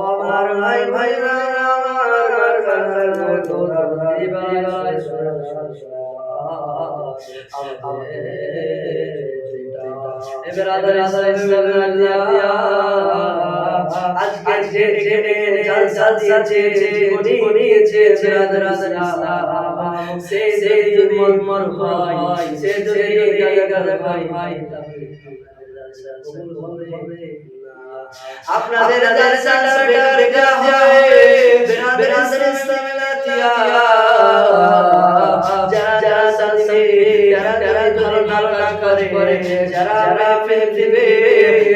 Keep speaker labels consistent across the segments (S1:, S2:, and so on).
S1: আমার ভাই ভাইরা আমার কান্নার মতো এবার আদর আজকে যে জলসা দিয়েছে জীবনী দিয়েছে আদর সে যদি মন হয় সে যদি ভাই আপনাদের জলসাটা বেকার হবে বেরাদর ইসলামিয়া যারা সাথে যারা ধারণা করে যারা ফেলবে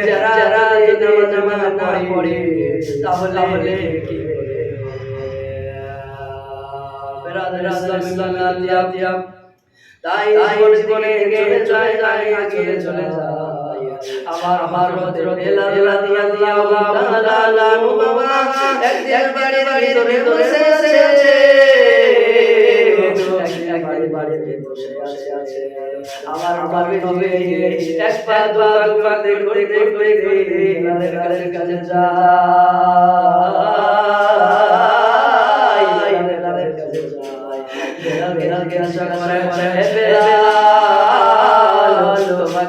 S1: যারা নামাজ না পড়ে তাহলে কি বেরাদর ইসলামিয়া তাই জীবনে এগিয়ে চলে যায় আমার হযরত বেলাল রাদিয়াল্লাহু তাআলা বাবা একদিন বাড়ির ভিতরে বসে আছে বাড়িতে বসে আছে আমার নবী এক পা দুপা করে বেলালের কাছে যায় বেলালের কাছে যায় বেলালকে আশা করে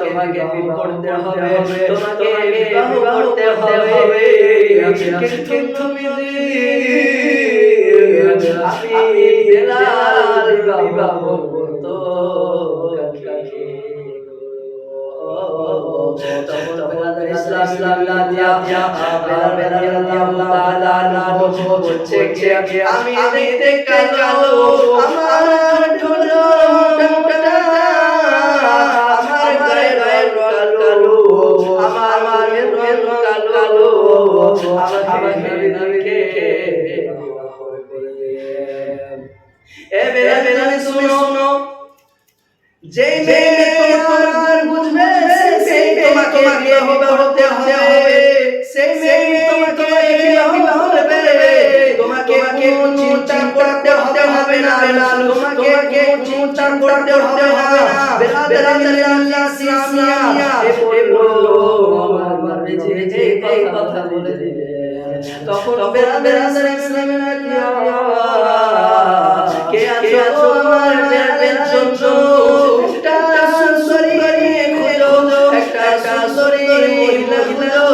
S1: তোমাকে বিবাহ করতে হবে তোমাকে বিবাহ করতে হবে কিন্তু তুমি আমি বেলাল বিবাহ করত আমি দেখতে কালো আমার শুনো যে তোমার বুঝবে সেই তোমাকে বিবাহ করতে হবে সেই তোমাকে বিবাহ করবে তোমাকে চিন্তা করতে হবে না তোমাকে চিন্তা করতে হবে না এই কথা বলে দিলে তখন বেরাদর ইসলামিয়া কে আছো আমার বেরাদের জন্য একটা সুন্দরী খুঁজো একটা সুন্দরী মহিলা খুঁজো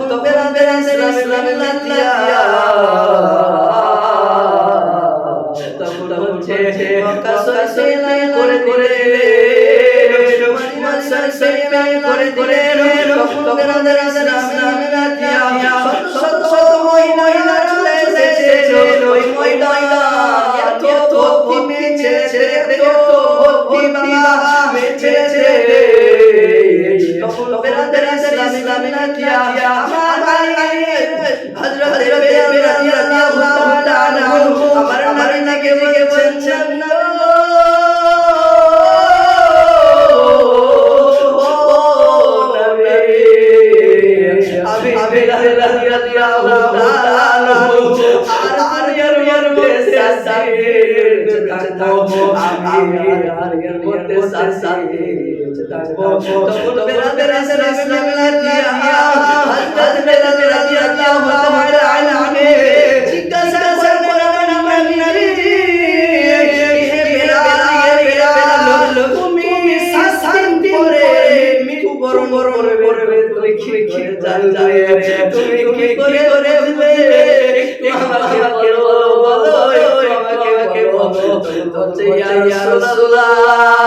S1: তো বেরাদর ইসলামিয়া তখন বলছে কাসসাই করে তখন বেরাদর ইসলামিয়া শত মহিলা চলে এসেছে ওই মহিলা তখন বেরাদর ইসলামিয়া আমার ভাই হযরত বেলাল রাদিয়াল্লাহু তাআলা আমার নবীকে বলছেন না আমি বেলাল রাদিয়াল্লাহু তাআলা আর মধ্যে থাকবো আমি আর মধ্যে থাকবো তখন বেরাদর ইসলামিয়া হযরত বেলাল রাদিয়াল্লাহু তাআলা আনহু জিজ্ঞাসা করলেন আমার নবী বেলাল তুমি শান্তি করে মৃত্যু বরণ করবে তুমি কি করে তুমি কি করে করবে আমাকে বলো আমাকে বলো তো ইয়া রাসূলুল্লাহ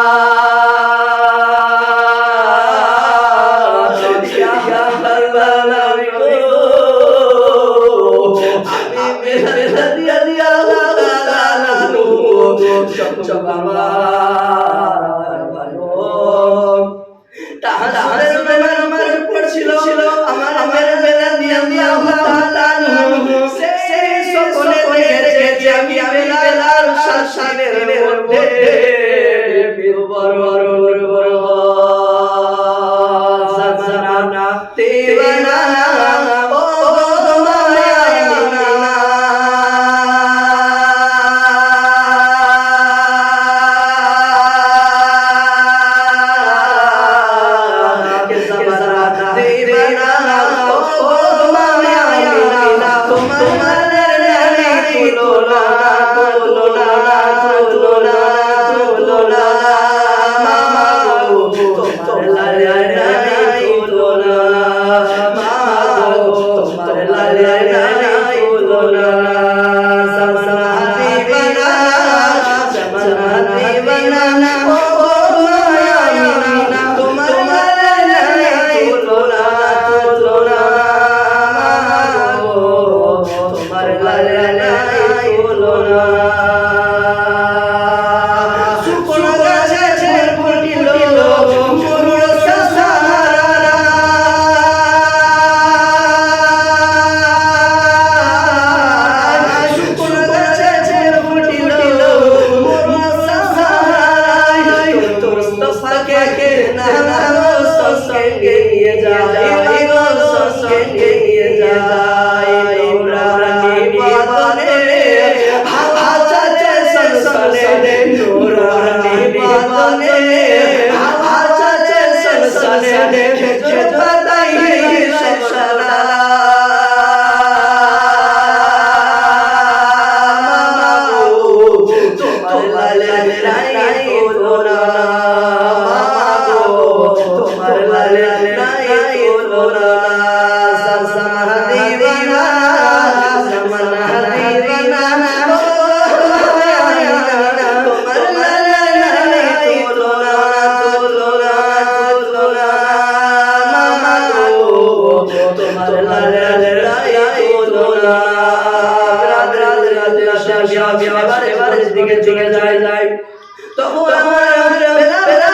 S1: জামানা দিবানা তোমার লালাই তুলনা মামা গো তোমার লালাই তুলনা রাত রাত রাত এবার দিকে চলে যায় তখন আমার বেলা বেলা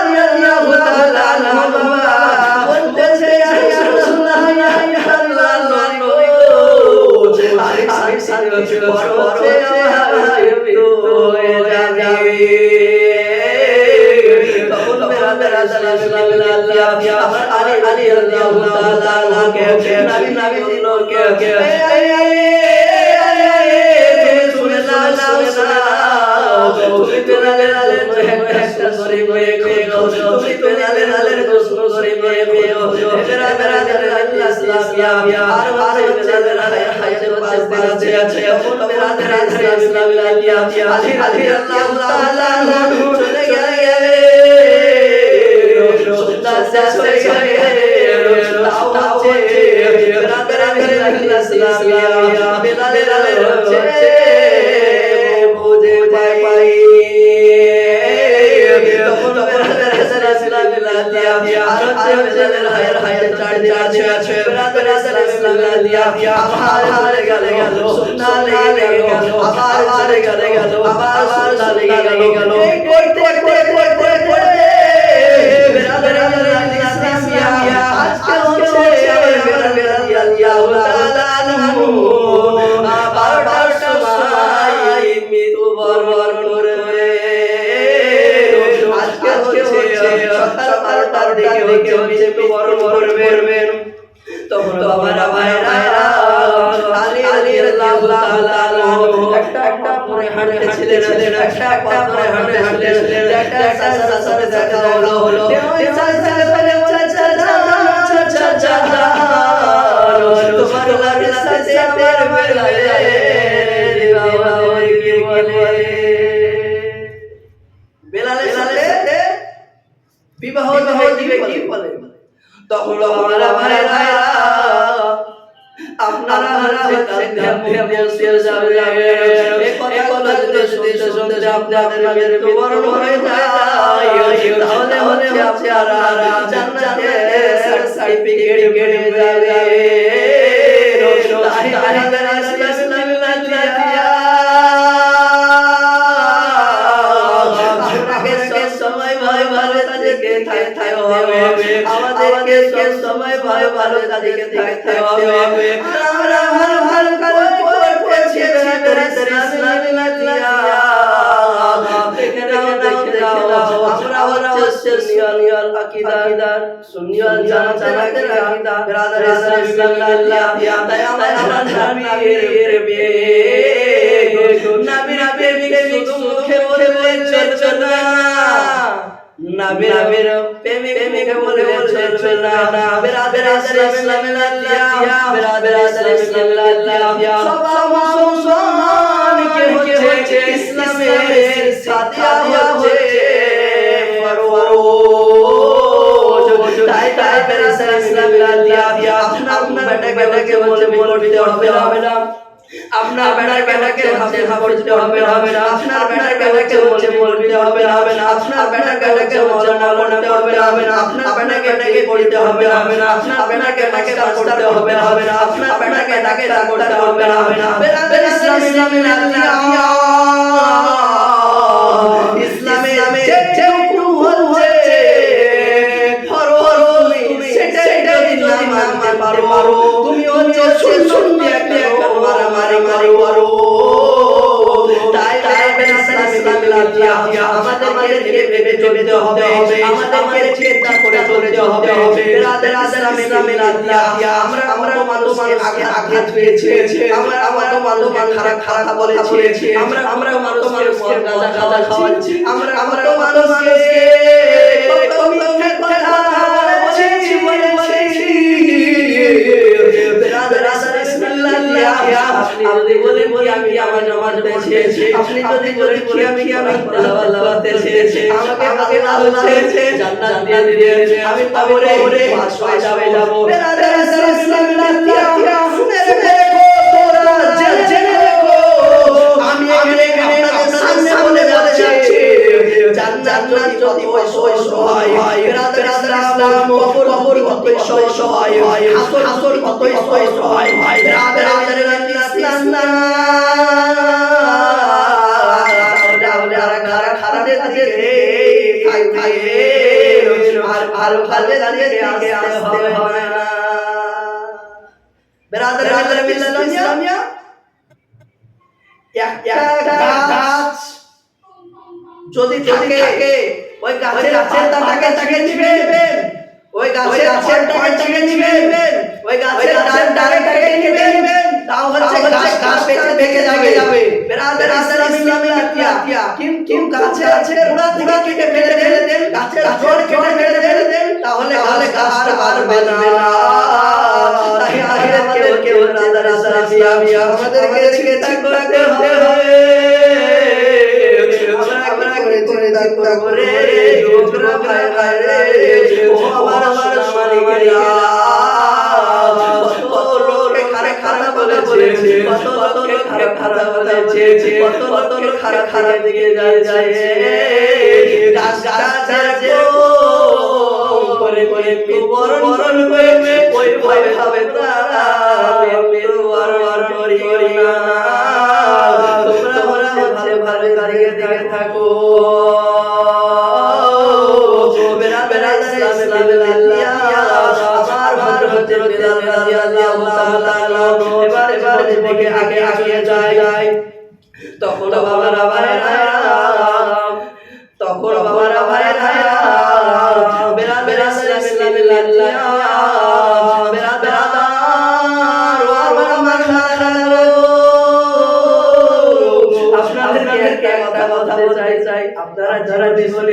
S1: বাবা বলতেছে ইয়া রাসূলুল্লাহ ইয়া আল্লাহ আরেক সাথে বড় হয়ে যাবে তখন মেরা আলী রাদিয়াল্লাহু তাআলা কে নবী কে শুনে তুমি বেলালের একটা সরি হয়ে গেছো তুমি বেলালের প্রশ্ন সরি হয়ে গেছো মেরা ইসলামিয়া আর বেলালের হায়াতের পাশে আছে তখন মেরা ইসলামিয়া আলী রাদিয়াল্লাহু তাআলা চলে গেলে সুন্দর সে গেলে তাও ইসলামিয়া বেলালের বুঝে পাই তখন ইসলামিয়া আর বেলালের হায়াত চাড়ছে ইসলামিয়া আবার গেল সুন্নাহ লেগে গেল আবার গেল আবার সুন্নাহ লেগে গেল করতে বেলালের ইসলামিয়া আজকে হচ্ছে বেলাল বারোটার সময় মৃত্যু বরণ করবে আজকে হচ্ছে সকাল 12টার দিকে মৃত্যু বরণ করবেন তখন বাবারা ভাইরা আলী রাদিয়াল্লাহু তাআলা একটা পরে হাঁটতেছিলেন একটা পরে হাঁটতেছিলেন একটা সাথে দেখা হলো তোমার লাগে সাথে আমার বেলালের সাথে বিবাহ দিবে কি বলে তখন আমরা ভাইরা আপনারা শুনতে আপনাদের বরণ হয়ে যায় তাহলে হচ্ছে জান্নাতে সার্টিফিকেট কেটে যাবে আমাদেরকে সময় ভালো তাদেরকে থাকতে হবে আমরা ভালো কাজ করছি আমরা সুন্নিয়াল আকীদা সুন্নিয়াল জানাতের আকীদা ব্রাদার ইসলাম তাই আমরা নবীর নবীর মুখে বলে চলছে না নবীর প্রেমিক বলে চলছে না ব্রাদার ইসলামিয়া সব মুসলমান কে হচ্ছে ইসলামের সাথে হচ্ছে ফরওয়াজ তাই ব্রাদার ইসলামিয়া আপনার বেটাকে বলতে হবে না আপনার বেটাকে পড়তে হবে না আপনার বেটাকে বলতে হবে না আপনার বেটাকে মৌলানা বলতে হবে না আপনার বেটাকে পড়তে হবে না আপনার বেটাকে মাস্টার করতে হবে না আপনার বেটাকে ডাক্তার করতে হবে না ইসলামে যে হুকুম হচ্ছে ফরজ সেটাই যদি না মানতে পারো তুমি হচ্ছে সুন্নি একটা মারামারি করো তাই ইসলামিয়া আমাদেরকে ভেবে চলতে হবে আমাদেরকে চিন্তা করে চলতে হবে ব্রাদার ইসলামিয়া আমরা মানুষকে আঘাত পেয়েছি আমরা মানুষকে খারাপ বলেছি আমরা মানুষকে গাঁজা খাওয়াচ্ছি আমরা মানুষকে কত মিথ্যা কথা বলেছি ব্রাদার ইসলামিয়া আপনি যদি বলে আমি আমার নামাজ পড়তেছি আপনি যদি বলে আমি আল্লাহ তেছে আমাকে আল্লাহ জান্নাত দিয়ে দিয়েছে আমি কবরে পাঁচ হয়ে যাব ব্রাদার ইসলামিয়া শুনে রেখো সহায় হয় আসল কতই সহায় হয় ইসলাম না তাহলে আর খারাপে দাঁড়িয়ে থাকবে আর ভালো ভালো দাঁড়িয়ে আসতে হবে না বেরাদার ইসলামিয়া একটা গাছ যদি থাকে ওই গাছের টাকা নেবেন ওই গাছের টাকা নেবেন ওই গাছের টাকা নেবেন তাও হচ্ছে গাছ বেঁচে যাবে বেরাদার ইসলামিয়া কিন্তু গাছের গোড়া থেকে ফেলে দেন গাছের জড় কেটে ফেলে দেন তাহলে গাছ আর বাড়বে না তাই আমাদের কেউ বেরাদার ইসলামিয়া আমাদেরকে থাকতে হবে করে লোকরা ভাই রে ও আমার মালিকেরা কত লোকে খারাপ বলেছে কত লোকে খারাপ বলেছে কত লোকে খারাপ দিকে যায় গাছ করে বরণ করে ওই ভয় হবে তারা বরণ করি না তোমরা ভালো দাঁড়িয়ে দিকে থাকো আগে যায় তখন বাবারা আপনারা যারা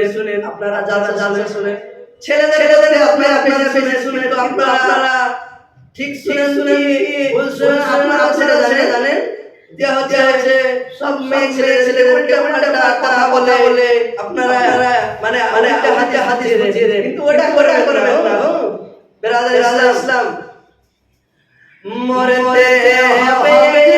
S1: শুনেন আপনারা যারা শুনেন ছেলেদের আপনারা শুনে তো আপনারা ঠিক শুনে আপনারা জানেন যে হচ্ছে সব মেয়ে ছেলে উল্টা কথা বলে আপনারা মানে হাতে কিন্তু ওটা করবেন না বেরাদার ইসলাম মরতে হবে